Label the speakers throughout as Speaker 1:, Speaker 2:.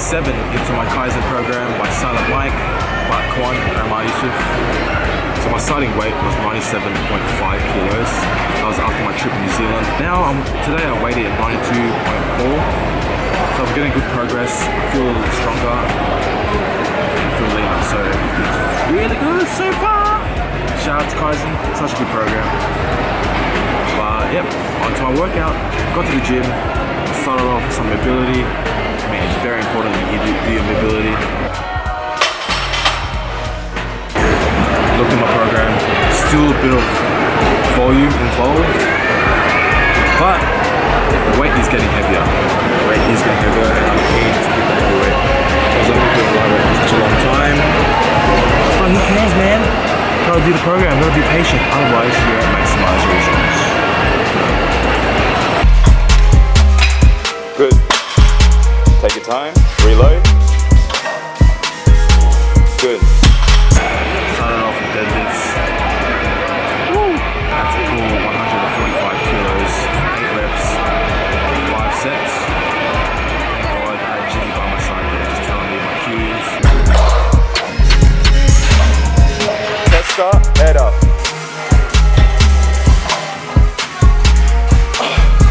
Speaker 1: 97 into my Kaizen program by Silent Mike, Bart Kwan, and Amar Yusuf. So my starting weight was 97.5 kilos. That was after my trip in New Zealand. Now, today I weighed it at 92.4. So I'm getting good progress. I feel a little stronger. I feel leaner. So it's really good so far. Shout out to Kaizen. Such a good program. But yep, on to my workout. Got to the gym. Started off with some mobility. I mean, it's very important that you do your mobility. Looked at my program, still a bit of volume involved, but the weight is getting heavier. The weight is getting heavier and I'm keen to keep that heavy weight. Because I've been doing lightweight for such a long time. But who cares, man? Gotta do the program, gotta be patient, otherwise you won't maximize your results.
Speaker 2: Good. Take your time, reload. Good.
Speaker 1: Started off with deadlifts. Woo! That's a cool 145 kilos, 8 reps, 5 sets. Thank God I had Jimmy by my side there, just telling me my cues.
Speaker 2: Tester, head up.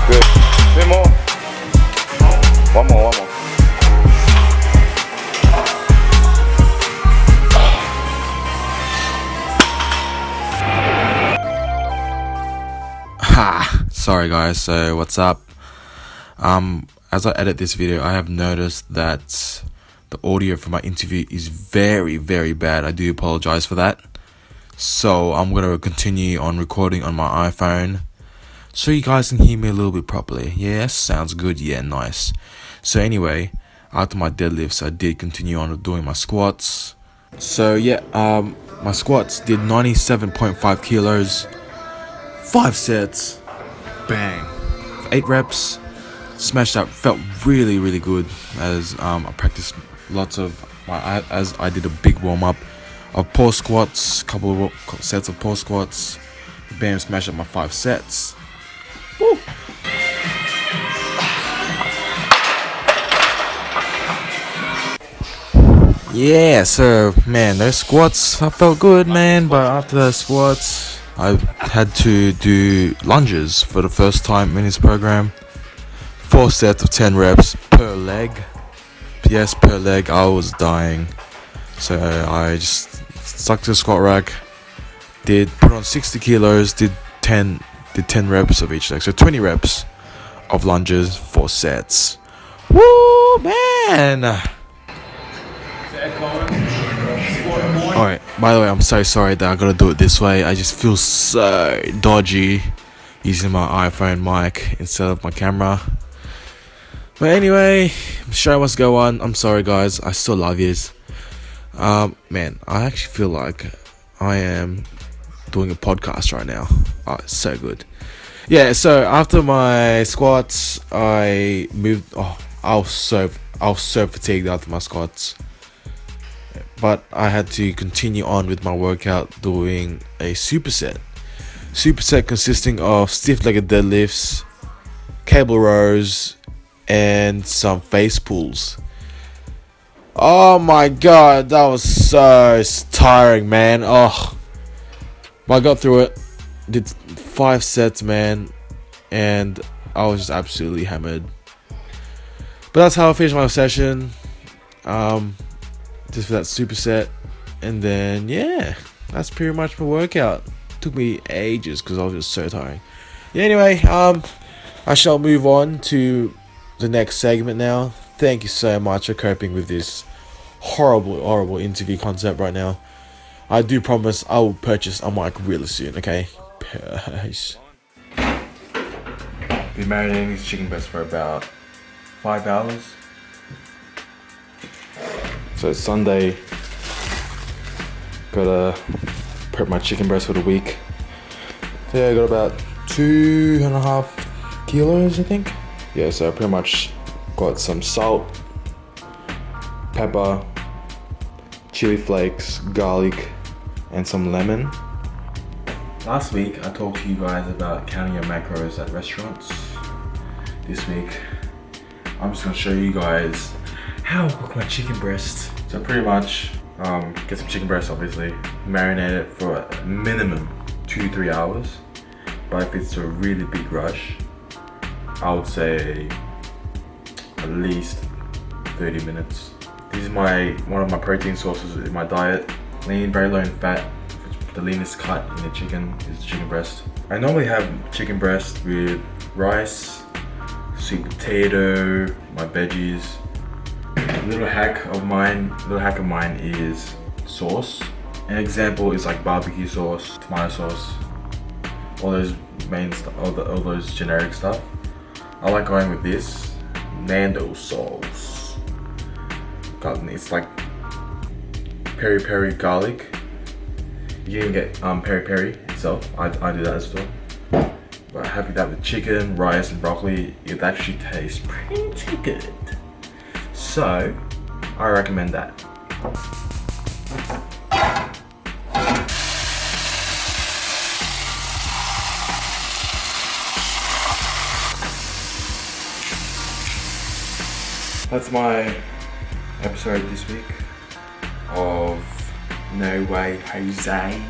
Speaker 2: Good. 2 more. One more.
Speaker 3: Sorry guys, so what's up? As I edit this video, I have noticed that the audio for my interview is very bad. I do apologize for that. So I'm gonna continue on recording on my iPhone so you guys can hear me a little bit properly. Yeah, sounds good. Yeah, nice. So anyway, after my deadlifts, I did continue on doing my squats. So yeah, my squats did 97.5 kilos, 5 sets, bang, 8 reps, smashed out. Felt really good as I practiced lots of as I did a big warm up of pause squats, couple of sets of pause squats, bam, smashed up my 5 sets. Woo! Yeah, so man, those squats, I felt good, man. But after those squats, I had to do lunges for the first time in this program. 4 sets of 10 reps per leg. Yes, per leg. I was dying, so I just stuck to the squat rack. Put on 60 kilos. Did 10 reps of each leg, so 20 reps of lunges, 4 sets. Woo, man! Alright, by the way, I'm so sorry that I gotta do it this way. I just feel so dodgy using my iPhone mic instead of my camera. But anyway, show must go on. I'm sorry guys, I still love yous. Man, I actually feel like I am doing a podcast right now. Oh, it's so good. Yeah, so after my squats, I moved. I was so fatigued after my squats. But I had to continue on with my workout doing a superset. Superset consisting of stiff-legged deadlifts, cable rows, and some face pulls. Oh my god, that was so tiring, man. Oh, but I got through it. Did 5 sets, man, and I was just absolutely hammered. But that's how I finished my session. Just for that superset, and then yeah, that's pretty much my workout. Took me ages because I was just so tired. Yeah, anyway, I shall move on to the next segment now. Thank you so much for coping with this horrible interview concept right now. I do promise I will purchase a mic really soon, okay? Peace. Been marinating these chicken breasts for about 5 hours. So it's Sunday. Gotta prep my chicken breast for the week. So yeah, I got about 2.5 kilos, I think. Yeah, so I pretty much got some salt, pepper, chili flakes, garlic, and some lemon. Last week I talked to you guys about counting your macros at restaurants. This week I'm just gonna show you guys how I cook my chicken breast. So pretty much, get some chicken breast obviously, marinate it for a minimum 2 to 3 hours. But if it's a really big rush, I would say at least 30 minutes. This is one of my protein sources in my diet. Lean, very low in fat. The leanest cut in the chicken is the chicken breast. I normally have chicken breast with rice, sweet potato, my veggies. A little hack of mine is sauce. An example is like barbecue sauce, tomato sauce, all those main stuff, all those generic stuff. I like going with this Nando sauce. It's like peri peri garlic. You can get peri peri itself. I do that as well. But having that with chicken, rice, and broccoli, it actually tastes pretty good. So I recommend that. That's my episode this week of No Way Jose.